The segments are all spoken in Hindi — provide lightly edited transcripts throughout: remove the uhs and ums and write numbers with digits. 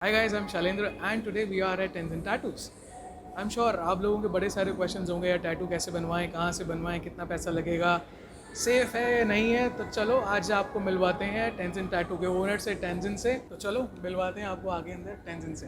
Hi guys, I'm Shalendra and today we are at Tenzin Tattoos. I'm sure आप लोगों के बड़े सारे क्वेश्चंस होंगे, या टैटू कैसे बनवाएं, कहाँ से बनवाएं, कितना पैसा लगेगा, सेफ है या नहीं है। तो चलो आज आपको मिलवाते हैं टेंजिन टैटू के ओनर से, टेंजिन से। तो चलो मिलवाते हैं आपको आगे अंदर टेंजिन से।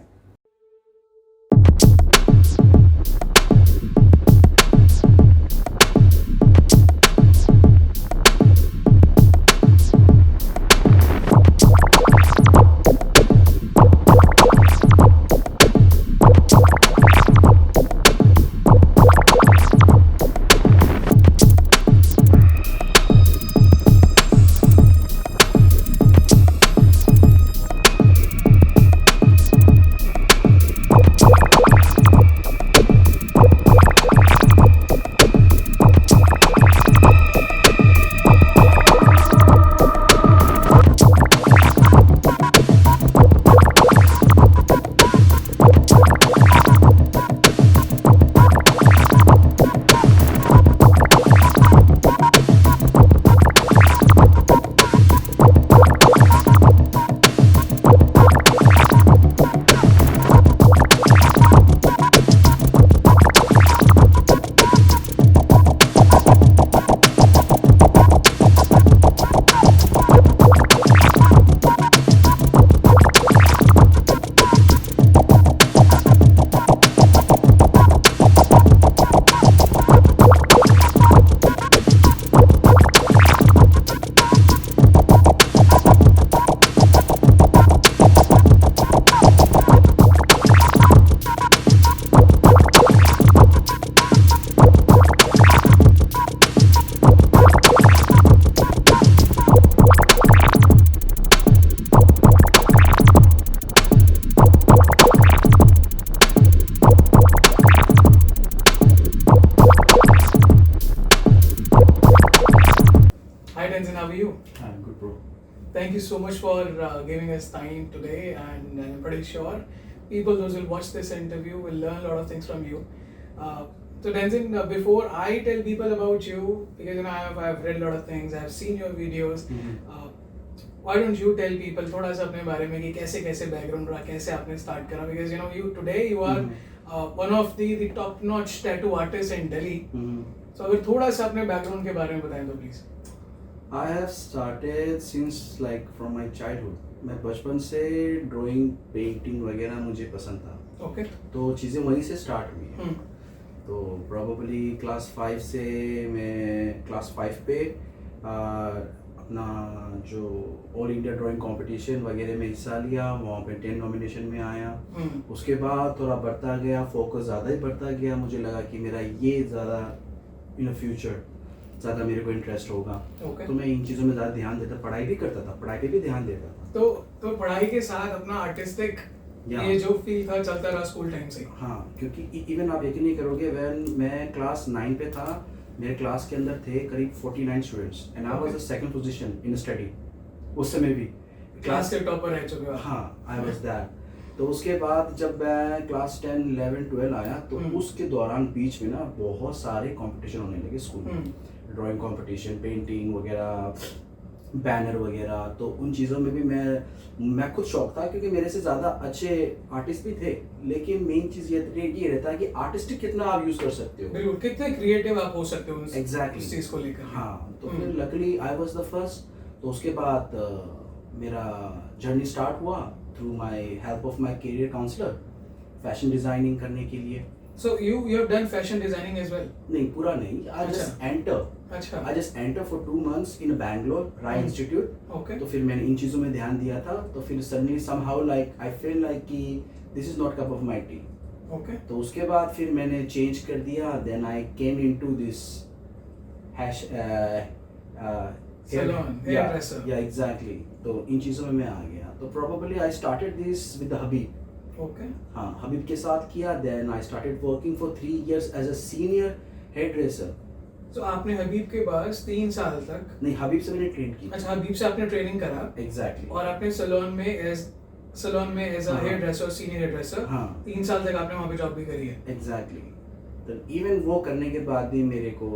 Hi Tenzin, how are you? I'm good, bro. Thank you so much for giving us time today, and I'm pretty sure people, those who will watch this interview, will learn a lot of things from you. So Tenzin, before I tell people about you, because I've read a lot of things, I've seen your videos. Why don't you tell people थोड़ा सा अपने बारे में कि कैसे कैसे बैकग्राउंड रहा, कैसे आपने स्टार्ट करा? Because you are one of the top notch tattoo artists in Delhi. So अगर थोड़ा सा अपने बैकग्राउंड के बारे में बताएं तो please. I have started since like from my childhood. मैं बचपन से ड्राइंग पेंटिंग वगैरह मुझे पसंद था. ओके. तो चीज़ें वहीं से स्टार्ट हुई हैं. तो प्रॉबली क्लास 5 से मैं क्लास 5 पे अपना जो ऑल इंडिया ड्राइंग कंपटीशन वगैरह में हिस्सा लिया, वहाँ पे 10 नॉमिनेशन में आया. उसके बाद थोड़ा बढ़ता गया, फोकस ज़्यादा ही बढ़ता गया. मुझे लगा कि मेरा ये ज़्यादा इन फ्यूचर ज़्यादा मेरे को इंटरेस्ट होगा. तो मैं इन चीज़ों में ज़्यादा ध्यान देता, पढ़ाई भी करता था, पढ़ाई पे भी ध्यान देता था. तो पढ़ाई के साथ अपना आर्टिस्टिक ये जो फील था चलता रहा स्कूल टाइम से. हाँ, क्योंकि इवन आप यकीन नहीं करोगे, व्हेन मैं क्लास 9 पे था, मेरे क्लास के अंदर थे करीब 49 students and I was the second position in study. उस समय भी क्लास के टॉपर रह चुके हो. हाँ, आई वाज दैट. तो उसके बाद जब मैं क्लास 10, 11, 12 आया, तो उसके दौरान बीच में ना बहुत सारे कंपटीशन होने लगे स्कूल में. ड्राइंग कंपटीशन, पेंटिंग वगैरह, बैनर वगैरह. तो उन चीज़ों में भी मैं खुद शौक था, क्योंकि मेरे से ज़्यादा अच्छे आर्टिस्ट भी थे. लेकिन मेन चीज़ ये रहता है कि आर्टिस्टिक कितना आप यूज़ कर सकते हो. बिल्कुल, कितने क्रिएटिव आप हो सकते हो एग्जैक्टली उस चीज़ को लेकर. हाँ, तो फिर luckily I was the first. तो उसके बाद मेरा जर्नी स्टार्ट हुआ through my help of my career counsellor, fashion designing करने के लिए. So you have done fashion designing as well? नहीं, पूरा नहीं. I just enter for 2 months in Bangalore, Rai Institute. Okay. तो फिर मैंने इन चीज़ों में ध्यान दिया था. तो फिर suddenly somehow like I feel like कि this is not cup of my tea. Okay. तो उसके बाद फिर मैंने चेंज कर दिया. Then I came into this salon, hairdresser. Yeah, exactly. तो इन चीज़ों में मैं आ गया. तो probably I started this with the Habib. Okay. हाँ, हबीब के साथ किया. Then I started working for 3 years as a senior hairdresser. So आपने हबीब के पास 3 साल तक. नहीं, हबीब से मैंने ट्रेन की. अच्छा, हबीब से आपने ट्रेनिंग करा. Exactly. और आपने सैलून में as a hairdresser, senior hairdresser. हाँ. 3 साल तक आपने वहाँ पे जॉब भी करी है. Exactly. तो इवन वो करने के बाद भी मेरे को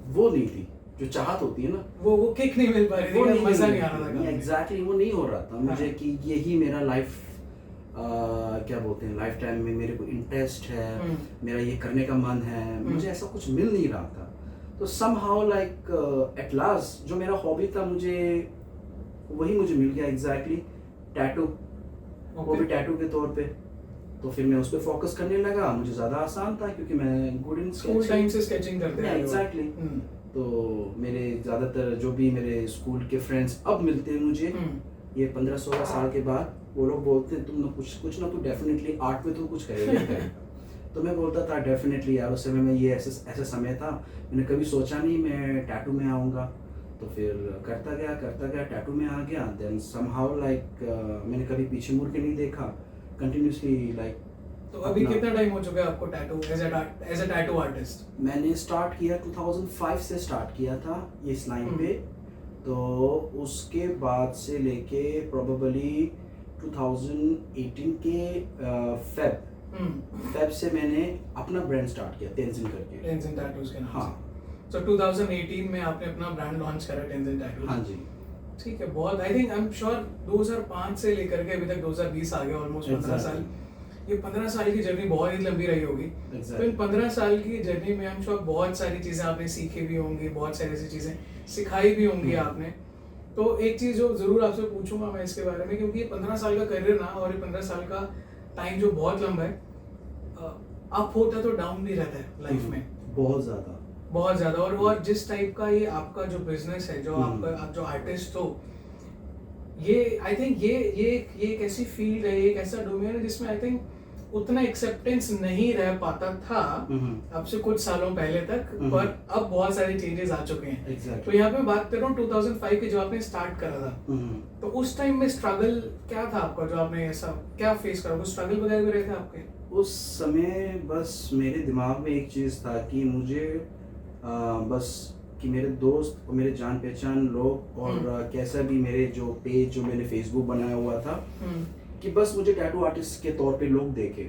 वो नहीं थी जो चाहत होती है ना, वो किक नहीं मिल पा रही थी, मजा नहीं आ रहा था. एग्जैक्टली वो नहीं हो रहा था मुझे कि यही मेरा लाइफ क्या बोलते हैं लाइफ टाइम में मेरे को इंटरेस्ट है, मेरा ये करने का मन है, मुझे ऐसा कुछ मिल नहीं रहा था। तो समहाउ लाइक एट लास्ट जो मेरा हॉबी था मुझे वही मुझे मिल गया एग्जैक्टली, टैटू, वो भी टैटू के तौर पे। तो फिर मैं उस पर फोकस करने लगा, मुझे ज़्यादा आसान था क्योंकि मैं गुड इन स्कूल टाइम से स्केचिंग करते हैं एग्जैक्टली। तो मेरे ज़्यादातर जो भी मेरे स्कूल के फ्रेंड्स अब मिलते हैं मुझे ये 15-16 साल के बाद, वो लोग बोलते हैं तुम ना कुछ ना तू डेफिनेटली आर्ट में तो कुछ करेगा। तो मैं बोलता था डेफिनेटली यार, उस समय में ये ऐसा समय था, मैंने कभी सोचा नहीं मैं टैटू में आऊँगा। तो फिर करता गया टैटू में आ गया। देन समहाउ लाइक मैंने कभी पीछे मुड़ के नहीं देखा, कंटिन्यूसली लाइक। तो अभी कितना टाइम हो चुका है आपको tattoo as a tattoo artist? मैंने स्टार्ट किया 2005 से स्टार्ट किया था ये इस लाइन पे। तो उसके बाद से लेके प्रोबेबली 2018 के फेब से मैंने अपना ब्रांड स्टार्ट किया तेंजिन करके, तेंजिन टैटूज के नाम से। हाँ। So 2018 में आपने अपना ब्रांड लॉन्च करा तेंजिन टैटूज। हाँ जी। ठीक है, बहुत I think I am sure 2005 से लेकर के अभी तक 2020 आ गया, ऑलमोस्ट 15 साल। ये 15 साल की जर्नी बहुत ही लंबी रही होगी। तो इन 15 साल की जर्नी में आई एम श्योर बहुत सारी चीज़ें आपने सीखी भी होंगी, बहुत सारी ऐसी चीज़ें सिखाई भी होंगी आपने। तो एक चीज़ जो ज़रूर आपसे पूछूंगा मैं इसके बारे में, क्योंकि ये 15 साल का करियर ना, और ये 15 साल का टाइम जो बहुत लंबा है, अप होता है तो डाउन भी रहता है लाइफ में बहुत ज़्यादा। और जिस टाइप का ये आपका जो बिजनेस है, जो आपका आप जो आर्टिस्ट हो, ये आई थिंक ये एक ऐसी फील्ड है, एक ऐसा डोमेन है जिसमें आई थिंक उतना एक्सेप्टेंस नहीं रह पाता था अब से कुछ सालों पहले तक, पर अब बहुत सारे चेंजेस आ चुके हैं। तो यहाँ पे बात कर रहा हूँ 2005 के जो आपने स्टार्ट करा था, तो उस टाइम में स्ट्रगल क्या था आपका, जो आपने ऐसा क्या फेस करा? कुछ स्ट्रगल वगैरह भी रहे थे आपके उस समय? बस मेरे दिमाग में एक चीज़ था कि मुझे बस कि मेरे दोस्त और मेरे जान पहचान लोग और कैसा भी मेरे जो पेज जो मैंने फेसबुक बनाया हुआ था, कि बस मुझे टैटू आर्टिस्ट के तौर पे लोग देखे।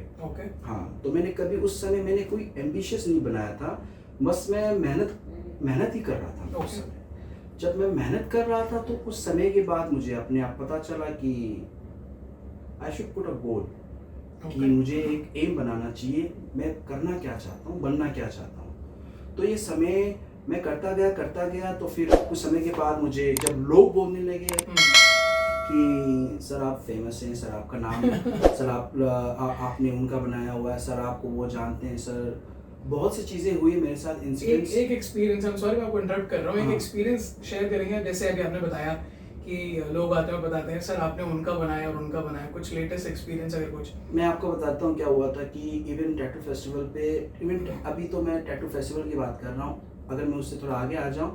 हाँ, तो मैंने कभी उस समय मैंने कोई एम्बिशियस नहीं बनाया था, बस मैं मेहनत ही कर रहा था उस समय। जब मैं मेहनत कर रहा था तो कुछ समय के बाद मुझे अपने आप पता चला कि आई शुड पुट अ गोल, कि मुझे एक एम बनाना चाहिए, मैं करना क्या चाहता हूँ, बनना क्या चाहता हूँ। तो ये समय मैं करता गया। तो फिर कुछ समय के बाद मुझे जब लोग बोलने लगे कि सर आप फेमस हैं, सर आपका नाम है, सर आपने उनका बनाया हुआ है, सर आपको वो जानते हैं, सर बहुत सी चीज़ें हुई मेरे साथ इंसिडेंट्स। एक एक्सपीरियंस, आई एम सॉरी मैं आपको इंटरप्ट कर रहा हूँ, एक एक्सपीरियंस शेयर करेंगे। जैसे अभी आपने बताया कि लोग आते हैं बताते हैं सर आपने उनका बनाया और उनका बनाया, कुछ लेटेस्ट एक्सपीरियंस अगर कुछ? मैं आपको बताता हूँ क्या हुआ था कि इवन टैटू फेस्टिवल पे, इवन अभी तो मैं टैटू फेस्टिवल की बात कर रहा हूँ, अगर मैं उससे थोड़ा आगे आ जाऊँ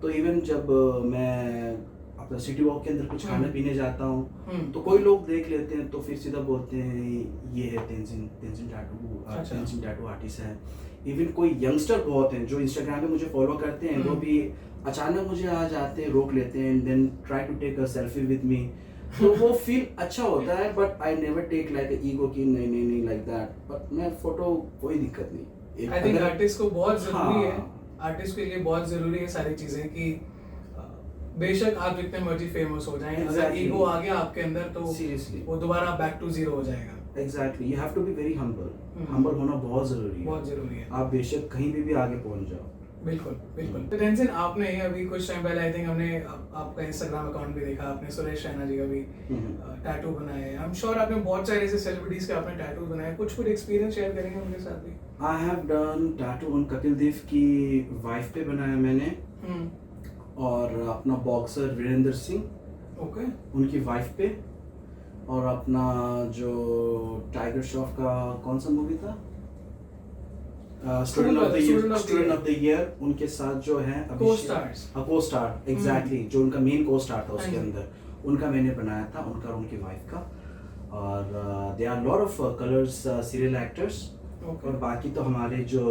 तो इवन जब मैं अपना सिटी वॉक के अंदर कुछ खाने पीने जाता हूँ तो कोई लोग देख लेते हैं तो फिर सीधा बोलते हैं ये है तेंजिन टैटू आर्टिस्ट है। इवन कोई यंगस्टर बहुत हैं जो इंस्टाग्राम पे मुझे फॉलो करते हैं, वो भी अचानक मुझे आ जाते हैं, रोक लेते हैं, then try to take a selfie with me. तो वो फील अच्छा होता है, but I never take like a ego की नहीं लाइक दैट। बट मैं फोटो कोई दिक्कत नहीं। आई थिंक आर्टिस्ट को बहुत जरूरी है, आर्टिस्ट के लिए बहुत जरूरी है सारी चीजें, कि बेशक आप जितने मर्जी फेमस हो जाएं, अगर ईगो आ गया आपके अंदर तो सीरियसली वो दोबारा बैक टू जीरो हो जाएगा। Exactly, you have to be very humble होना बहुत जरूरी है। आप बेशक कहीं भी आगे पहुंच जाओ। बिल्कुल। तो टेंशन, आपने अभी कुछ टाइम पहले आई थिंक हमने आपका इंस्टाग्राम अकाउंट भी देखा, आपने सुरेश रैना जी का भी टैटू बनाए। आई एम श्योर आपने बहुत सारे ऐसे सेलिब्रिटीज के आपने टैटू बनाए, कुछ एक्सपीरियंस शेयर करेंगे उनके साथ भी? I have done tattoo on Kapil Dev की वाइफ पे बनाया मैंने, और अपना बॉक्सर वीरेंद्र सिंह उनकी वाइफ पे, और अपना जो टाइगर श्रॉफ का कौन सा मूवी था, स्टूडेंट ऑफ द ईयर, उनके साथ जो है को-स्टार एग्जैक्टली, जो उनका मेन को-स्टार था उसके अंदर, उनका मैंने बनाया था, उनका और उनकी वाइफ का। और they are lot of Colors serial actors, और बाकी तो हमारे जो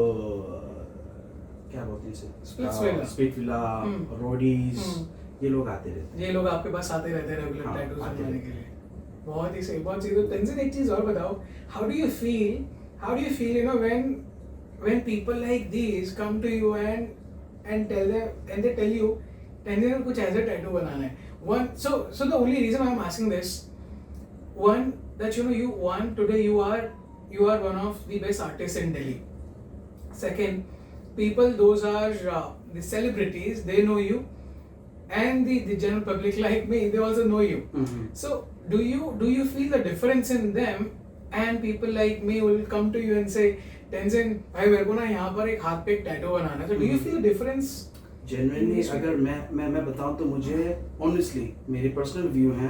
क्या बोलते हैं स्प्लिट्सविला, रोडीज, ये लोग आते रहते हैं। ये लोग आपके पास आते रहते हैं रेगुलर टैटूज बनवाने के लिए। बहुत ही सही, बहुत सही। तो टेंशन एक चीज और बताओ, how do you feel you know when people like these come to you and they tell you tension में कुछ ऐसा टैटू बनाना है। So the only reason I'm asking this, one, that you want today you are one of the best artists in Delhi. Second, people those are the celebrities, they know you, and the general public like me, they also know you. So do you feel the difference in them, and people like me will come to you and say, Tenzin भाई मेरे को ना यहाँ पर एक हाथ पे एक टैटू बनाना है. So do you feel difference? Genuinely अगर मैं बताऊँ तो मुझे honestly मेरी पर्सनल व्यू है,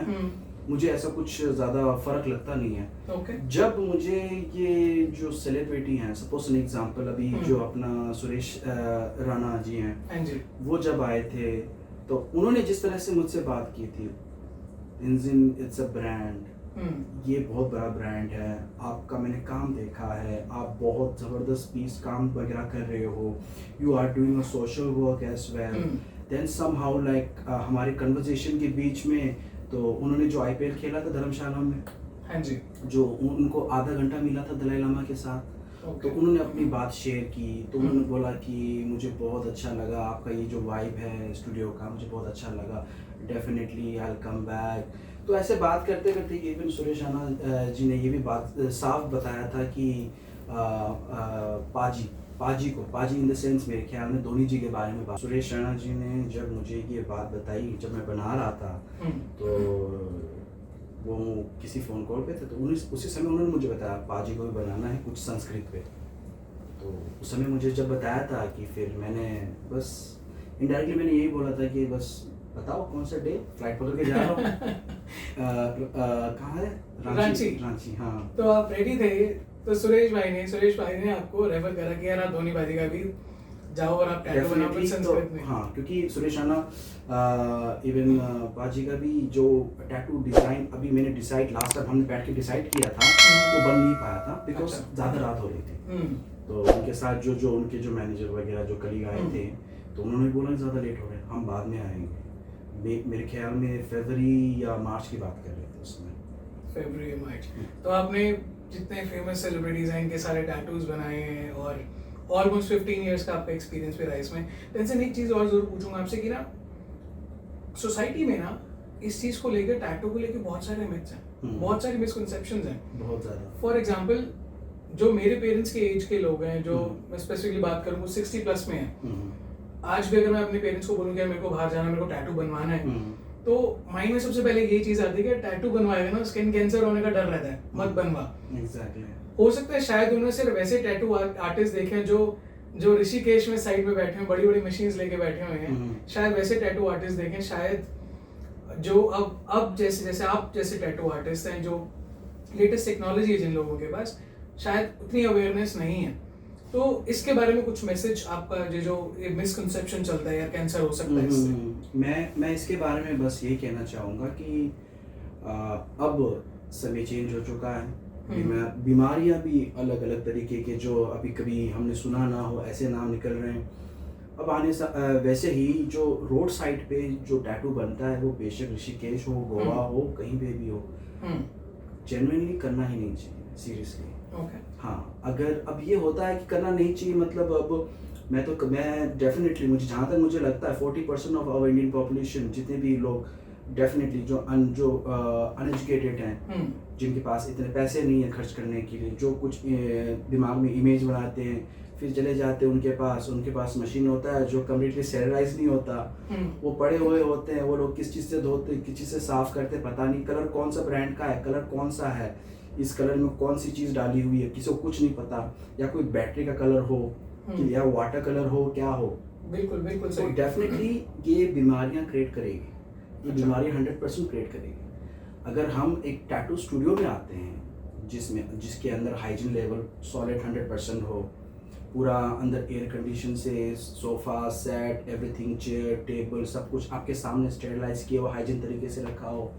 मुझे ऐसा कुछ ज़्यादा फ़र्क लगता नहीं है. Okay. जब मुझे ये जो सेलिब्रिटी हैं, सपोज एन एग्जांपल अभी जो अपना सुरेश राणा जी हैं, हाँ जी, वो जब आए थे तो उन्होंने जिस तरह से मुझसे बात की थी, इट्स अ ब्रांड, ये बहुत बड़ा ब्रांड है, आपका मैंने काम देखा है, आप बहुत ज़बरदस्त पीस काम वगैरह कर रहे हो, you are doing a social work as well. Then somehow like हमारे कन्वर्सेशन के बीच में तो उन्होंने जो IPL खेला था धर्मशाला में, हाँ जी, जो उनको आधा घंटा मिला था दलाई लामा के साथ, तो उन्होंने अपनी बात शेयर की. तो उन्होंने बोला कि मुझे बहुत अच्छा लगा आपका ये जो वाइब है स्टूडियो का, मुझे बहुत अच्छा लगा, definitely I will come back. तो ऐसे बात करते करते इवन सुरेश राणा जी ने ये भी बात साफ बताया था कि पाजी इन द सेंस मेरे ख्याल में धोनी जी के बारे में बात. सुरेश राणा जी ने जब मुझे ये बात बताई, जब मैं बना रहा था, तो वो किसी फ़ोन कॉल पे थे, तो उसी समय उन्होंने मुझे बताया पाजी को भी बनाना है कुछ संस्कृत पे. तो उस समय मुझे जब बताया था कि फिर मैंने बस इनडायरेक्टली मैंने यही बोला था कि बस बताओ कौन सा डे, फ्लाइट पकड़ के जा रहा हूँ. कहाँ है? रांची. हाँ. तो आप रेडी थे, तो सुरेश भाई ने आपको रेफर करा कि यार आप धोनी भाई का भी जाओ और आप टैटू बनाओ कुछ संस्कृत में. हाँ, क्योंकि सुरेश राणा इवन पाजी का भी जो टैटू डिज़ाइन अभी मैंने डिसाइड लास्ट टाइम हमने बैठ के डिसाइड किया था, वो बन नहीं पाया था बिकॉज ज़्यादा रात हो रही थी. तो उनके साथ जो उनके जो मैनेजर वगैरह जो कलीग आए थे, तो उन्होंने बोला ज़्यादा लेट हो रहे हैं, हम बाद में आएंगे. मेरे ख्याल में फरवरी या मार्च की बात कर रहे थे उस समय. फरवरी या मार्च. तो आपने जितने फेमस सेलिब्रिटीज हैं इनके सारे टैटूज बनाए हैं और ऑलमोस्ट 15 इयर्स का आपका एक्सपीरियंस भी रहा है इसमें. टेंशन एक चीज़ और ज़रूर पूछूंगा आपसे कि ना सोसाइटी में ना इस चीज़ को लेकर, टैटू को लेकर बहुत सारे मिथ्स हैं, बहुत सारे मिसकंसेप्शंस हैं, बहुत ज़्यादा. फॉर एग्जांपल जो मेरे पेरेंट्स के एज के लोग हैं, जो मैं स्पेसिफिकली बात करूँ वो 60 प्लस में हैं, आज भी अगर मैं अपने पेरेंट्स को बोलूँ कि मेरे को बाहर जाना, मेरे को टैटू बनवाना है, तो माइंड में सबसे पहले यही चीज़ आती है कि टैटू बनवाएगा ना स्किन कैंसर होने का डर रहता है, मत बनवा. एग्जैक्टली. हो सकता है शायद उन्होंने सिर्फ वैसे टैटू आर्टिस्ट देखे हैं जो ऋषिकेश में साइड में बैठे हैं, बड़ी बड़ी मशीन्स लेके बैठे हुए हैं, शायद वैसे टैटू आर्टिस्ट देखें. शायद जो अब जैसे आप जैसे टैटू आर्टिस्ट हैं, जो लेटेस्ट टेक्नोलॉजी है जिन लोगों के पास, शायद उतनी अवेयरनेस नहीं है. तो इसके बारे में कुछ मैसेज आपका, जो मिसकंसेप्शन चलता है यार कैंसर हो सकता है इससे. मैं इसके बारे में बस यही कहना चाहूँगा कि अब समय चेंज हो चुका है. बीमारियां भी अलग अलग तरीके के जो अभी कभी हमने सुना ना हो ऐसे नाम निकल रहे हैं. अब वैसे ही जो रोड साइड पे जो टैटू बनता है वो बेशक ऋषिकेश हो, गोवा हो, कहीं पे भी हो, जेन्युइनली करना ही नहीं चाहिए, सीरियसली. हाँ, अगर अब ये होता है कि करना नहीं चाहिए, मतलब अब मैं डेफिनेटली जहाँ तक मुझे लगता है 40% ऑफ आवर इंडियन पॉपुलेशन, जितने भी लोग डेफिनेटली जो अनएजुकेटेड हैं, जिनके पास इतने पैसे नहीं है खर्च करने के लिए, जो कुछ दिमाग में इमेज बनाते हैं फिर चले जाते हैं उनके पास मशीन होता है जो कम्प्लीटली स्टेरिलाइज नहीं होता, वो पड़े हुए होते हैं, वो लोग किस चीज़ से धोते, किस चीज़ से साफ करते पता नहीं, कलर कौन सा ब्रांड का है, कलर कौन सा है, इस कलर में कौन सी चीज़ डाली हुई है, किसी को कुछ नहीं पता, या कोई बैटरी का कलर हो या वाटर कलर हो, क्या हो. बिल्कुल तो डेफिनेटली ये बीमारियां क्रिएट करेगी, ये बीमारियां 100% क्रिएट करेगी. अगर हम एक टैटू स्टूडियो में आते हैं जिसके अंदर हाइजीन लेवल सॉलिड 100% हो, पूरा अंदर एयर कंडीशन से sofa set everything, chair table सब कुछ आपके सामने स्टेरिलाइज किया हो, हाइजीन तरीके से रखा हो,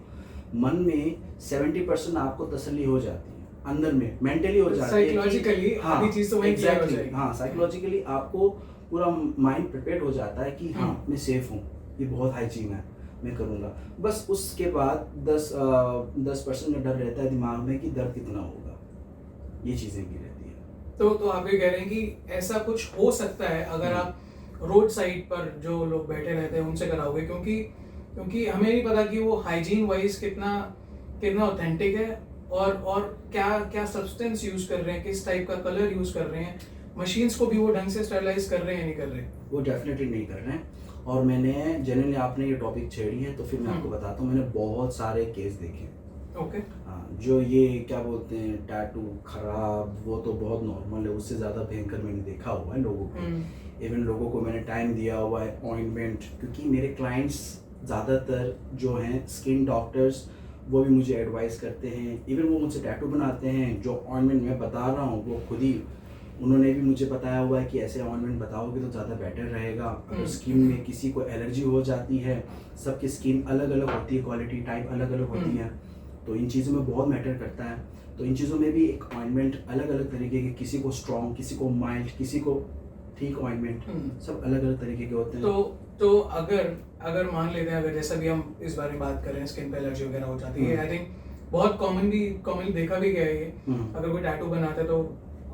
मन में 70% आपको तसल्ली हो जाती है, अंदर में मेंटली हो जाती है, साइकोलॉजिकली आधी चीज तो वहीं क्लियर हो जाएगी. हाँ, साइकोलॉजिकली आपको पूरा माइंड प्रिपेयर हो जाता है कि हाँ मैं सेफ हूँ, ये बहुत हाइजीन है, मैं करूँगा. बस उसके बाद 10% का डर रहता है दिमाग में कि दर्द कितना होगा, ये चीज़ें भी रहती है. तो आप ये कह रहे हैं कि ऐसा कुछ हो सकता है अगर आप रोड साइड पर जो लोग बैठे रहते हैं उनसे कराओगे, क्योंकि हमें नहीं पता कि वो हाइजीन वाइज कितना ऑथेंटिक है और क्या क्या सब्सटेंस यूज कर रहे हैं, किस टाइप का कलर यूज कर रहे हैं, मशीन्स को भी वो ढंग से स्टरलाइज कर रहे हैं या नहीं कर रहे? वो डेफिनेटली नहीं कर रहे हैं। और मैंने जनरली, आपने ये टॉपिक छेड़ी है तो फिर मैं आपको बताता हूँ, मैंने बहुत सारे केस देखे हैं। ओके। हाँ, जो ये क्या बोलते हैं टैटू खराब, वो तो बहुत नॉर्मल है, उससे ज़्यादा भयंकर मैंने देखा हुआ है लोगों को। इवन लोगों को मैंने टाइम दिया हुआ है ऑइंटमेंट, क्योंकि मेरे क्लाइंट्स ज़्यादातर जो हैं स्किन डॉक्टर्स, वो भी मुझे एडवाइस करते हैं। इवन वो मुझसे टैटू बनाते हैं, जो ऑइंटमेंट मैं बता रहा हूँ वो खुद ही उन्होंने भी मुझे बताया हुआ है कि ऐसे ऑइंटमेंट बताओगे तो ज़्यादा बेटर रहेगा। अगर स्किन में किसी को एलर्जी हो जाती है, सबकी स्किन अलग अलग होती है, क्वालिटी टाइप अलग अलग होती है, तो इन चीज़ों में बहुत मैटर करता है। तो इन चीज़ों में भी एक ऑइंटमेंट अलग अलग तरीके के, किसी को स्ट्रॉन्ग, किसी को माइल्ड, किसी को ठीक ऑइंटमेंट, सब अलग अलग तरीके के होते हैं। तो अगर मान लेते हैं, अगर जैसा भी हम इस बारे में बात कर रहे हैं, स्किन पे एलर्जी वगैरह हो जाती है, आई थिंक बहुत कॉमनली देखा भी गया है ये। अगर कोई टैटू बनाता है तो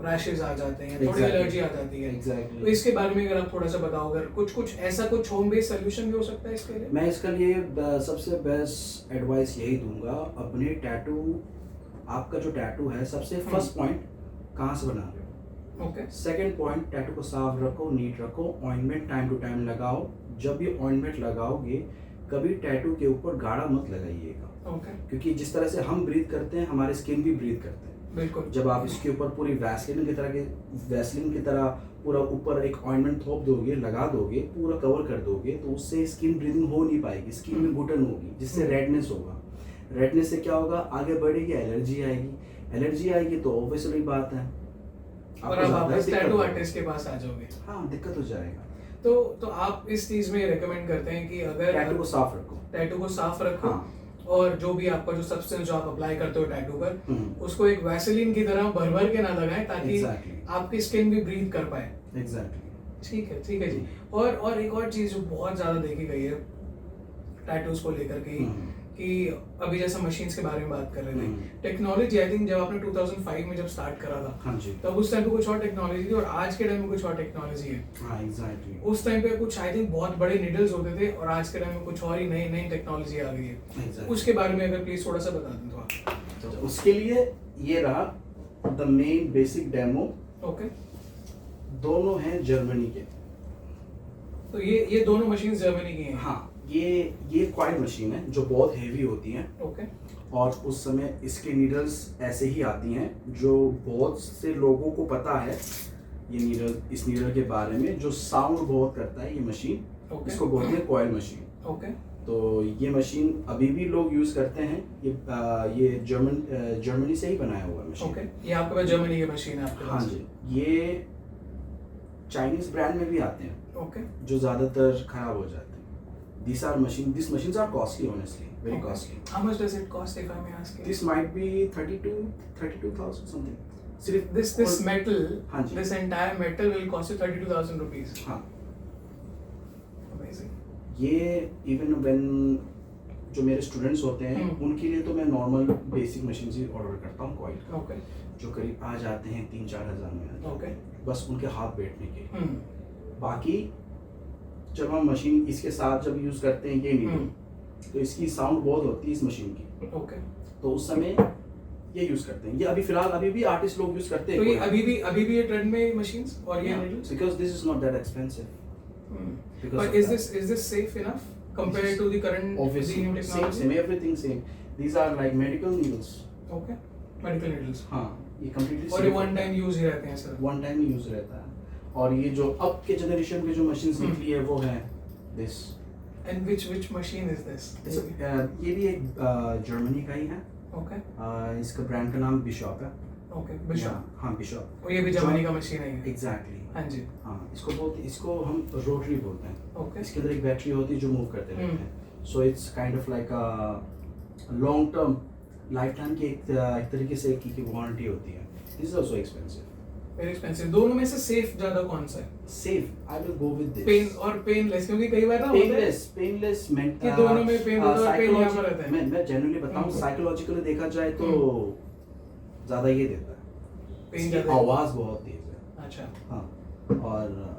रैशेस आ जाते हैं, थोड़ी एलर्जी आ जाती है। तो इसके बारे में अगर आप थोड़ा सा बताओ, अगर कुछ ऐसा कुछ होम बेस्ड सोल्यूशन भी हो सकता है इसके लिए? मैं इसके लिए सबसे बेस्ट एडवाइस यही दूंगा, अपने टैटू, आपका जो टैटू है, सबसे फर्स्ट पॉइंट कहाँ से बना रहे हो। ओके। सेकंड पॉइंट, टैटू को साफ रखो, नीट रखो, ऑइंटमेंट टाइम टू टाइम लगाओ। जब भी ऑइंटमेंट लगाओगे, कभी टैटू के ऊपर गाढ़ा मत लगाइएगा। ओके। क्योंकि जिस तरह से हम ब्रीथ करते हैं, हमारे स्किन भी ब्रीथ करते हैं। बिल्कुल। जब आप इसके ऊपर पूरी वैसलीन की तरह पूरा ऊपर एक ऑइंटमेंट थोप दोगे, लगा दोगे, पूरा कवर कर दोगे, तो उससे स्किन ब्रीदिंग हो नहीं पाएगी, स्किन में घुटन होगी, जिससे रेडनेस होगा। रेडनेस से क्या होगा, आगे बढ़ेगी, एलर्जी आएगी तो ऑब्वियसली बात है और आप वापस टैटू आर्टिस्ट के पास आ जाओगे। हाँ, दिक्कत हो जाएगा। तो आप इस चीज में रेकमेंड करते हैं कि अगर टैटू को साफ रखो। हाँ। और जो भी आपका जो सब्सटेंस जो आप अप्लाई करते हो टैटू पर, उसको एक वैसलीन की तरह भर के ना लगाएं, ताकि आपकी स्किन भी ब्रीथ कर पाए। एग्जैक्टली। ठीक है जी। और एक और चीज जो बहुत ज्यादा देखी गई है टैटूज को लेकर के, कि अभी जैसा मशीन्स के बारे में बात कर रहे थे, टेक्नोलॉजी, आई थिंक जब आपने 2005 में जब स्टार्ट करा था, हाँ जी, तब उस टाइम पे कुछ और टेक्नोलॉजी थी और आज के टाइम में कुछ और टेक्नोलॉजी है। हाँ, एग्जैक्टली। उस टाइम पे कुछ आई थिंक बहुत बड़े निडल्स होते थे और आज के टाइम में कुछ और ही नई टेक्नोलॉजी आ गई है। उसके बारे में अगर प्लीज थोड़ा सा बता दें तो आप। तो उसके लिए ये रहा the main basic demo. Okay. दोनों हैं जर्मनी के। तो ये दोनों मशीन जर्मनी की हैं? हाँ, ये क्वाइट मशीन है जो बहुत हेवी होती हैं। ओके। और उस समय इसके नीडल्स ऐसे ही आती हैं, जो बहुत से लोगों को पता है इस नीडल के बारे में, जो साउंड बहुत करता है ये मशीन। इसको बोलते हैं कॉइल मशीन। ओके। तो ये मशीन अभी भी लोग यूज करते हैं। ये जर्मनी से ही बनाया हुआ मशीन। ओके। ये आपके पास जर्मनी की मशीन है आपके पास? हाँ जी। ये चाइनीज ब्रांड में भी आते हैं, ओके, जो ज्यादातर खराब हो जाते हैं। These machines are costly, honestly, very costly. How much does it cost, if I may ask you? This might be 32,000 something. सिर्फ this metal, हाँ जी, this entire metal will cost you 32,000 rupees. हाँ, amazing. ये even when जो मेरे स्टूडेंट्स होते हैं उनके लिए तो मैं नॉर्मल बेसिक मशीन ही ऑर्डर करता हूँ कॉइल का, ओके, जो करीब आ जाते हैं 3-4 हज़ार में, ओके, बस उनके हाथ बैठने के। बाकी जब हम मशीन इसके साथ जब यूज करते हैं ये नीडल, तो इसकी साउंड बहुत होती है इस मशीन की, ओके, तो उस समय ये यूज करते हैं। ये अभी फिलहाल अभी भी आर्टिस्ट लोग यूज करते हैं। तो ये अभी भी ये ट्रेंड में मशीन्स और ये needles, because this is not that expensive. But is this safe enough compared to the current obviously new technology? same everything same. These are like medical needles. Okay, medical needles. हाँ, ये completely और ये safe one होता time है। use ही रहते हैं सर? One time यूज रहता है। और ये जो अब के जनरेशन पे जो मशीन्स निकली है वो है this. And which machine is this? ये भी एक जर्मनी का ही है। Okay. इसका ब्रांड का नाम बिशॉप है। Okay, Bishop. हाँ, बिशॉप। और ये भी जर्मनी का मशीन है ये? एग्जैक्टली। हाँ जी। हाँ, इसको हम रोटरी बोलते हैं। Okay. इसके अंदर एक बैटरी होती है जो मूव करते रहते हैं। So it's kind of like a long term life time की एक तरीके से की वारंटी होती है। This is also expensive, very expensive. दोनों में से सेफ ज्यादा कौन सा है? Safe, I will go with this. Pain और पेनलेस, क्योंकि कई बार ना पेनलेस कि दोनों में पेन होता है और पेन यहाँ पर रहता है। मैं जनरली बताऊं, साइकोलॉजिकली देखा जाए तो ज्यादा ये देता है, पेन इसकी ज्यादा आवाज बहुत तेज है। अच्छा। हाँ, और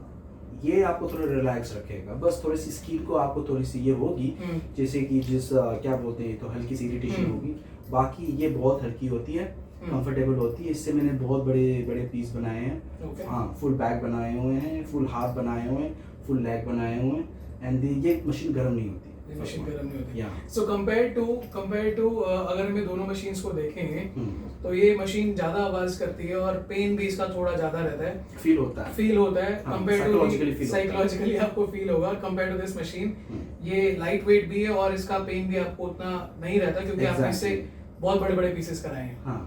ये आपको थोड़ा रिलैक्स रखेगा। बस थोड़ी सी स्किन को आपको थोड़ी सी ये होगी, जैसे कि क्या बोलते हैं, तो हल्की सी इरिटेशन होगी, बाकी ये बहुत हल्की होती है, कंफर्टेबल होती है। इससे मैंने बहुत बड़े बड़े पीस बनाए हैं। Okay. हाँ, फुल बैक बनाए हुए हैं, फुल हाथ बनाए हुए हैं, फुल लेग बनाए हुए हैं। एंड ये मशीन गर्म नहीं होती। ये मशीन गर्म नहीं होती। Yeah. So compared to अगर हमें दोनों मशीन्स को देखें तो ये मशीन ज़्यादा आवाज़ करती है और पेन भी इसका थोड़ा ज़्यादा रहता है। फील होता है। फील होता है हाँ, कंपेयर psychologically टू feel होता है। साइकोलॉजिकली आपको फील होगा कंपेयर टू दिस मशीन। ये लाइट वेट भी है और इसका पेन भी आपको उतना नहीं रहता क्योंकि आपने इससे Exactly. बहुत बड़े बड़े पीसेस कराए हैं। हाँ,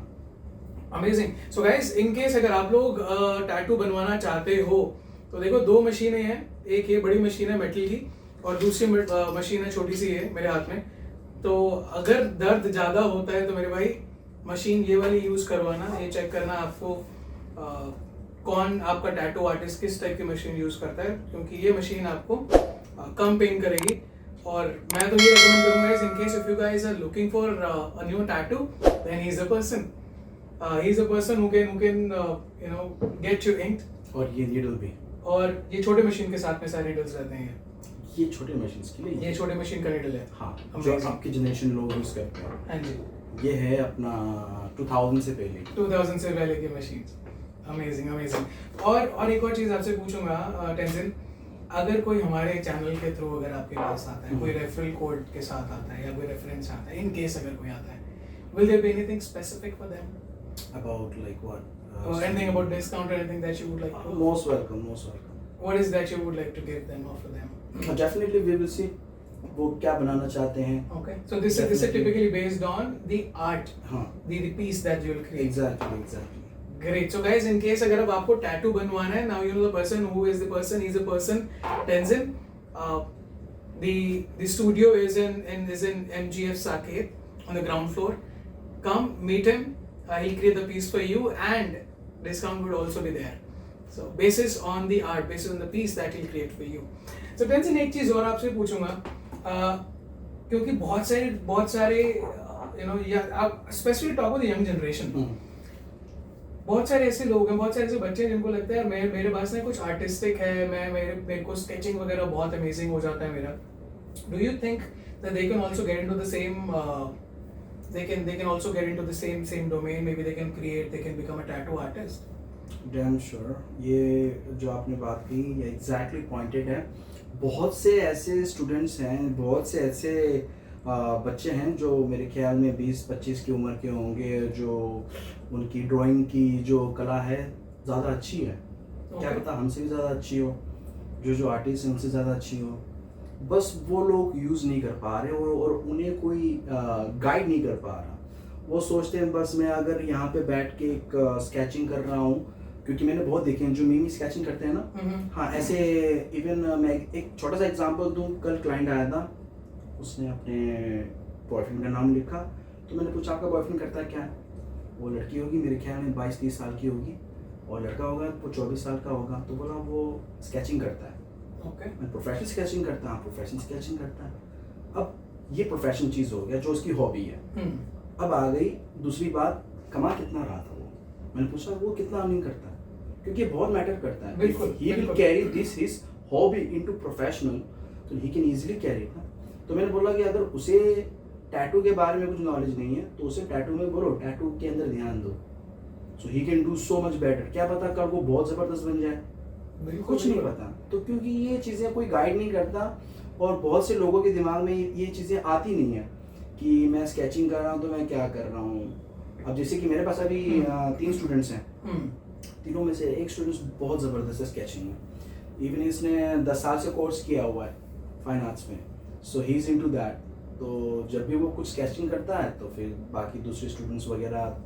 amazing. So guys, in case अगर आप लोग टैटू बनवाना चाहते हो तो देखो, दो मशीनें हैं। एक ये बड़ी मशीन है मेटल की और दूसरी मशीन है छोटी सी है मेरे हाथ में। तो अगर दर्द ज़्यादा होता है तो मेरे भाई मशीन ये वाली यूज़ करवाना। ये चेक करना आपको कौन आपका टैटू आर्टिस्ट किस टाइप की मशीन यूज़ करता है, क्योंकि ये मशीन आपको कम पेन करेगी। और मैं तो ये रिकमेंड करूँगा इस in case if you guys are looking for a new tattoo, then he is a person who can you know get you inked। और ये नीडल भी। और ये छोटे मशीन के साथ में सारे नीडल्स रहते हैं। ये छोटे मशीन के लिए, ये छोटे मशीन का नीडल है। हाँ, Amazing। जो आपकी जनरेशन लोग यूज करते हैं। हाँ जी, ये है अपना 2000 से पहले। 2000 से पहले की मशीन। Amazing amazing. और एक और चीज़ आपसे पूछूंगा टेंजिन, अगर कोई हमारे चैनल के थ्रू अगर आपके पास आता है, कोई रेफरल कोड के साथ आता है या कोई रेफरेंस आता है, इन केस अगर कोई आता है, will there be anything specific for them? About like what? Or anything about discount or anything that you would like to? Most welcome, most welcome. What is that you would like to give them, offer them? Definitely we will see वो क्या बनाना चाहते हैं। Okay, so this is typically based on the art, हाँ, the piece that you will create. exactly. Great. So guys, in case अगर अब आपको टैटू बनवाना है, now you know the person who is the person. He's the person, Tenzin. The studio is in MGF Saket on the ground floor. Come meet him. He'll create the piece for you, and discount would also be there. So basis on the art, basis on the piece that he'll create for you. So Tenzin, एक चीज और आपसे पूछूंगा, क्योंकि बहुत सारे you know, या आप specifically talk of the young generation, बहुत सारे ऐसे लोग हैं, बहुत सारे ऐसे बच्चे हैं जिनको लगता है यार मेरे पास ना कुछ आर्टिस्टिक है, मेरे को स्केचिंग वगैरह बहुत अमेजिंग हो जाता है मेरा। Do you think that they can also get into the same they can also get into the same domain? Maybe they can become a tattoo artist? Damn sure. ये जो आपने बात की ये exactly pointed है। बहुत से ऐसे स्टूडेंट्स हैं, बहुत से ऐसे बच्चे हैं जो मेरे ख्याल में 20-25 की उम्र के होंगे, जो उनकी ड्राइंग की जो कला है ज़्यादा अच्छी है। क्या पता हमसे भी ज़्यादा अच्छी हो, जो आर्टिस्ट हैं उनसे ज़्यादा अच्छी हो, बस वो लोग यूज़ नहीं कर पा रहे और उन्हें कोई गाइड नहीं कर पा रहा। वो सोचते हैं बस मैं अगर यहाँ पे बैठ के एक स्केचिंग कर रहा हूँ, क्योंकि मैंने बहुत देखे हैं जो मिमी स्केचिंग करते हैं ना। हाँ, ऐसे इवन मैं एक छोटा सा एग्जांपल दूँ। कल क्लाइंट आया था, उसने अपने बॉयफ्रेंड का नाम लिखा, तो मैंने पूछा आपका बॉयफ्रेंड करता है क्या है? वो लड़की होगी, मेरे ख्याल में 22-23 साल की होगी, और लड़का होगा वो 24 साल का होगा। तो बोला वो स्केचिंग करता है। मैं प्रोफेशनल स्केचिंग करता हूँ, प्रोफेशनल स्केचिंग करता है। अब ये प्रोफेशनल चीज़ हो गया जो उसकी हॉबी है। अब आ गई दूसरी बात, कमा कितना रहा था वो? मैंने पूछा वो कितना अर्निंग करता है, क्योंकि ये बहुत मैटर करता है। बिल्कुल, he will carry this his hobby into professional, तो he can easily carry it ना। तो मैंने बोला कि अगर उसे टैटू के बारे में कुछ नॉलेज नहीं है तो उसे टैटू में बोलो, टैटू के अंदर ध्यान दो, so he can do so much better. क्या पता कल वो बहुत ज़बरदस्त बन जाए, कुछ नहीं पता। तो क्योंकि ये चीज़ें कोई गाइड नहीं करता और बहुत से लोगों के दिमाग में ये चीज़ें आती नहीं है कि मैं स्केचिंग कर रहा हूँ तो मैं क्या कर रहा हूँ। अब जैसे कि मेरे पास अभी 3 स्टूडेंट्स हैं, तीनों में से एक स्टूडेंट बहुत ज़बरदस्त है स्केचिंग में। इवन इसने 10 साल से कोर्स किया हुआ है फाइन आर्ट्स में, सो ही इज़ इनटू दैट। तो जब भी वो कुछ स्केचिंग करता है तो फिर बाकी दूसरे स्टूडेंट्स वगैरह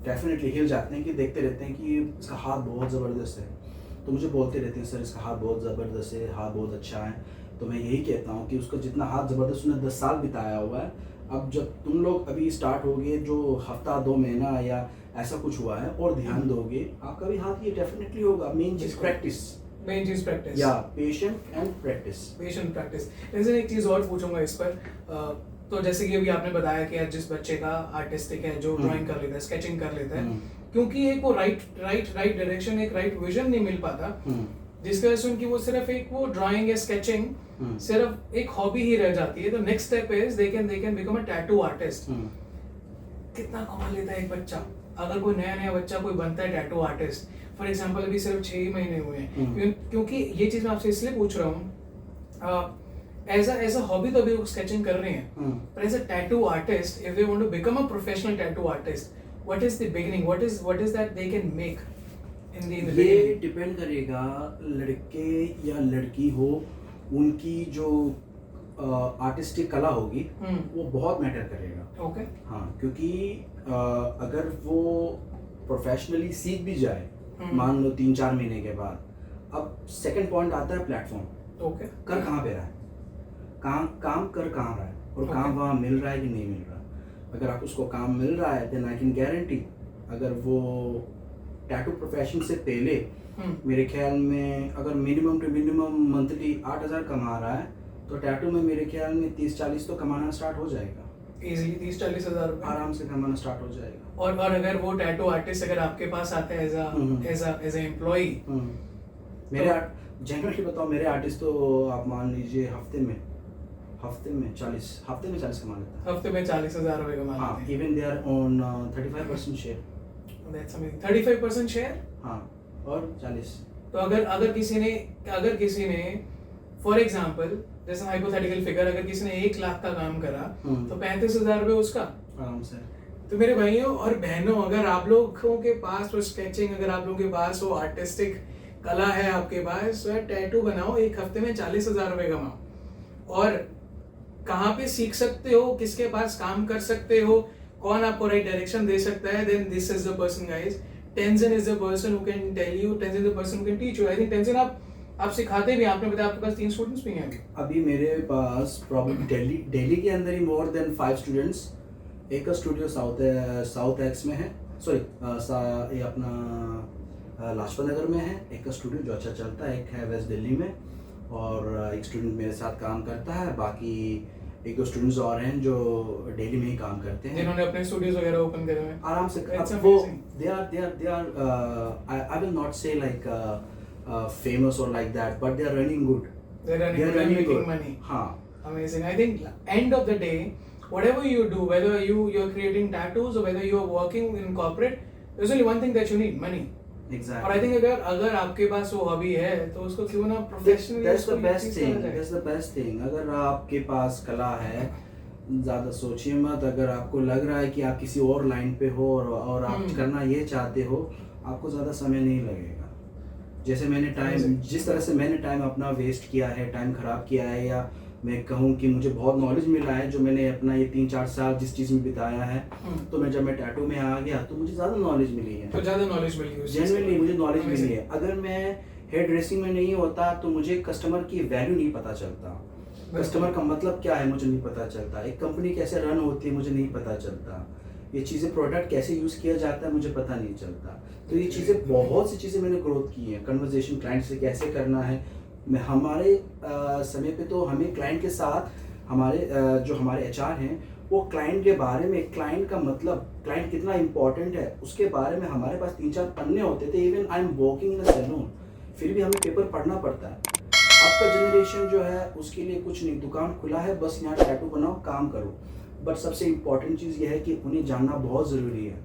डेफिनेटली हिल जाते हैं कि देखते रहते हैं कि इसका हाथ बहुत ज़बरदस्त है। तो मुझे बोलते रहते हैं सर इसका हाथ बहुत ज़बरदस्त है, हाथ बहुत अच्छा है। तो मैं यही कहता हूँ कि उसका जितना हाथ ज़बरदस्त उसने 10 साल बिताया हुआ है। अब जब तुम लोग अभी स्टार्ट होगे, जो हफ्ता 2 महीना या ऐसा कुछ हुआ है और ध्यान दोगे, आपका भी हाथ ये डेफिनेटली होगा। मेन चीज़ प्रैक्टिस या पेशेंट एंड प्रैक्टिस। जैसे एक चीज़ और पूछूंगा इस पर, तो जैसे कि अभी आपने बताया कि जिस बच्चे का आर्टिस्टिक है, जो ड्राइंग कर लेता है, स्केचिंग कर लेता है, क्योंकि एक वो राइट डायरेक्शन, एक राइट विजन नहीं मिल पाता, जिसकी वजह से उनकी वो सिर्फ एक वो ड्राइंग या स्केचिंग सिर्फ एक हॉबी ही रह जाती है। तो next step is they can become a tattoo artist. कितना कमा लेता है एक बच्चा? अगर कोई नया नया बच्चा कोई बनता है टैटू आर्टिस्ट, फॉर एग्जांपल अभी सिर्फ 6 ही महीने हुए हैं, क्योंकि ये चीज़ मैं आपसे इसलिए पूछ रहा हूँ, एज अ हॉबी तो अभी वो स्केचिंग कर रहे हैं, पर as a tattoo artist if they want to become a professional tattoo artist, what is the beginning, what is that they can make in the ये डिपेंड करेगा लड़के या लड़की हो, उनकी जो आर्टिस्टिक कला होगी वो बहुत मैटर करेगा। ओके। हाँ, क्योंकि अगर वो प्रोफेशनली सीख भी जाए, मान लो 3-4 महीने के बाद, अब सेकंड पॉइंट आता है प्लेटफॉर्म। ओके। कर कहाँ पे रहा है, काम कर कहाँ रहा है, और काम वहाँ मिल रहा है कि नहीं मिल रहा। अगर आप उसको काम मिल रहा है देन आई कैन गारंटी, अगर वो टैटू प्रोफेशन से पहले मेरे ख्याल में अगर मिनिमम टू मिनिमम मंथली 8,000 कमा रहा है, तो टैटू में मेरे ख्याल में 30-40 तो कमाना स्टार्ट हो जाएगा। इजीली 30-40 हज़ार रुपए आराम से कमाना स्टार्ट हो जाएगा। और अगर वो टैटू आर्टिस्ट अगर आपके पास आता है एज अ एम्प्लॉई, मेरे जनरली बताओ, मेरे आर्टिस्ट तो आप मान लीजिए हफ्ते में 40 कमा लेता है। हफ्ते में 40,000 रुपए कमा हाँ, लेते हैं। Even they are on 35% share. That's amazing. 35% share. हाँ, और 40। तो अगर किसी ने फॉर एग्जांपल जैसे हाइपोथेटिकल फिगर, अगर किसी ने 1 लाख का काम करा तो 35,000 रुपए उसका आराम से। तो मेरे भाइयों और बहनों, अगर आप लोगों के पास वो स्केचिंग, अगर आप लोगों के पास वो आर्टिस्टिक कला है, आपके पास टैटू बनाओ, 1 हफ्ते में 40,000 रुपए कमाओ। और कहाँ पे सीख सकते हो, किसके पास काम कर सकते हो, कौन आपको राइट डायरेक्शन दे सकता है, then this is the person guys. Tenzin is the person who can tell you, Tenzin is the person who can teach you. I think Tenzin आप सिखाते भी, आपने बताया आपके पास 3 स्टूडेंट्स भी हैं अभी मेरे पास प्रॉब्लम दिल्ली के अंदर ही मोर देन 5 स्टूडेंट्स। एक का स्टूडियो साउथ एक्स में है, सॉरी ये अपना लाजपत नगर में है। एक का स्टूडियो जो अच्छा चलता है, एक है वेस्ट दिल्ली में, और एक स्टूडेंट मेरे साथ काम करता है। बाकी 1-2 स्टूडेंट्स और हैं जो डेली में ही काम करते हैं, जिन्होंने अपने स्टूडियोज वगैरह ओपन करे हुए हैं आराम से। It's वो amazing. they are I will not say like famous or like that, but they are running good. they're They are running making good. money. हाँ, Amazing. I think end of the day, whatever you do, whether you're creating tattoos or whether you're working in corporate, there's only one thing that you need: money. exactly. और I think अगर आपके पास वो हॉबी है तो उसको क्यों ना professionally That's the best thing. That's the best thing. अगर आपके पास कला है, ज़्यादा सोचिए मत। अगर आपको लग रहा है कि आप किसी और लाइन पे हो और आप करना ये चाहते हो, आपको ज़्यादा समय नहीं लगेगा। जैसे जिस तरह से मैंने टाइम अपना वेस्ट किया है, टाइम खराब किया है, या मैं कहूँ कि मुझे बहुत नॉलेज मिला है जो मैंने अपना ये 3-4 साल जिस चीज़ में बिताया है, तो जब मैं टैटू में आ गया तो मुझे ज़्यादा नॉलेज मिली है। तो ज़्यादा नॉलेज मिली है, जेन्युइनली मुझे नॉलेज मिली है। अगर मैं हेयर ड्रेसिंग में नहीं होता तो मुझे कस्टमर की वैल्यू नहीं पता चलता, कस्टमर का मतलब क्या है मुझे नहीं पता चलता, एक कंपनी कैसे रन होती है मुझे नहीं पता चलता, ये चीज़ें प्रोडक्ट कैसे यूज़ किया जाता है मुझे पता नहीं चलता। तो ये चीज़ें, बहुत सी चीज़ें मैंने ग्रोथ की हैं। कन्वर्सेशन क्लाइंट से कैसे करना है, मैं हमारे समय पे तो हमें क्लाइंट के साथ जो हमारे HR हैं वो क्लाइंट के बारे में, क्लाइंट का मतलब, क्लाइंट कितना इंपॉर्टेंट है उसके बारे में हमारे पास 3-4 पन्ने होते थे। Even I am working in a salon, फिर भी हमें पेपर पढ़ना पड़ता है। अब का जनरेशन जो है उसके लिए कुछ नहीं, दुकान खुला है, बस यहाँ टैटू बनाओ, काम करो। बट सबसे इम्पोर्टेंट चीज़ ये है कि उन्हें जानना बहुत ज़रूरी है।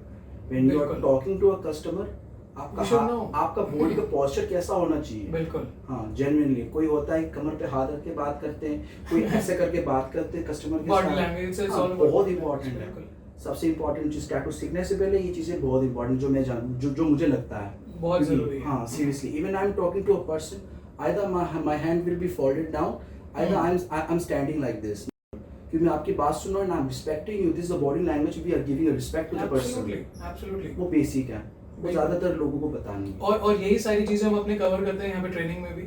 When you are talking to a customer, आपका बॉडी का पोस्चर कैसा होना चाहिए। बिल्कुल। हाँ, जेन्युइनली कोई होता है कमर पे हाथ रख के बात करते हैं, कोई ऐसे करके बात करते हैं कस्टमर के साथ। हाँ, बहुत इंपॉर्टेंट है। सबसे इम्पोर्टेंट चीज़ टैटू सीखने से पहले ये चीज़ें बहुत इंपॉर्टेंट, जो मुझे लगता है बहुत जरूरी है। हाँ, seriously. Even I am talking to a person, either my hand will be folded down, either I'm standing like this. क्योंकि मैं आपकी बात सुन रहा हूँ, I'm respecting you. This is the body language we are giving a respect to the person. Absolutely. वो बेसिक है, वो ज़्यादातर लोगों को पता नहीं है। और यही सारी चीज़ें हम अपने कवर करते हैं यहाँ पे ट्रेनिंग में भी।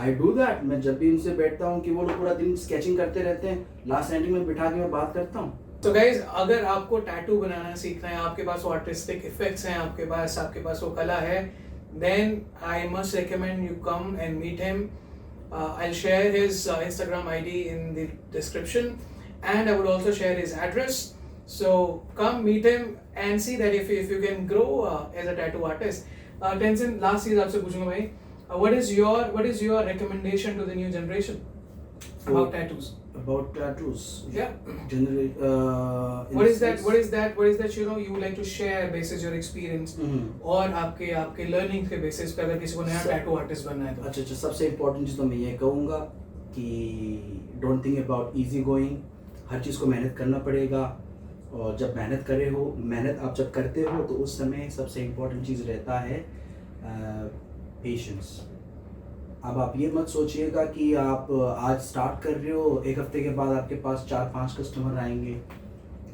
I do that. मैं जब भी उनसे बैठता हूँ कि वो लोग पूरा दिन स्केचिंग करते रहते हैं, लास्ट एंडिंग में बिठा के मैं बात करता हूँ। तो गाइज, अगर आपको टैटू बनाना सीखना है, आपके पास वो आर्टिस्टिक इफेक्ट्स हैं, आपके पास वो कला है, then I must recommend you come and meet him. I'll share his Instagram ID in the description, and I would also share his address. So come meet him and see that if you can grow as a tattoo artist. Tenzin, last चीज आपसे पूछूंगा भाई, what is your recommendation to the new generation about tattoos? About tattoos. Yeah. Generally, What is that? What is that? What is that? You know, you would like to share basis your experience और आपके learning के basis पे अगर किसी को नया tattoo artist बनना है तो अच्छा सबसे इम्पोर्टेंट चीज़ तो मैं ये कहूँगा कि don't think about easy going. हर चीज़ को मेहनत करना पड़ेगा, और जब मेहनत आप जब करते हो तो उस समय सबसे इम्पोर्टेंट चीज़ रहता है पेशेंस. अब आप ये मत सोचिएगा कि आप आज स्टार्ट कर रहे हो, एक हफ्ते के बाद आपके पास 4-5 कस्टमर आएंगे.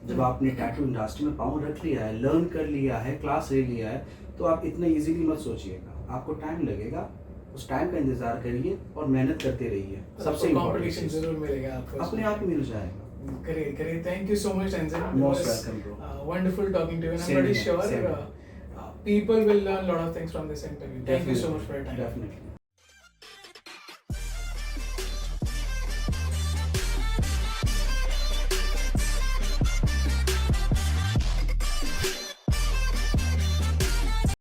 जब आपने टैटू इंडस्ट्री में पाँव रख लिया है, लर्न कर लिया है, क्लास ले लिया है, तो आप इतना इजीली मत सोचिएगा. आपको टाइम लगेगा, उस टाइम का इंतजार करिए और मेहनत करते रहिए. सबसे कंपटीशन जरूर मिलेगा आपको, अपने आप ही मिल जाएगा. Great. Thank you so much, Tenzin. Most welcome, bro. Wonderful talking to you, and I'm Same pretty here, sure same here. people will learn a lot of things from this interview. Thank you so much for your time. Definitely.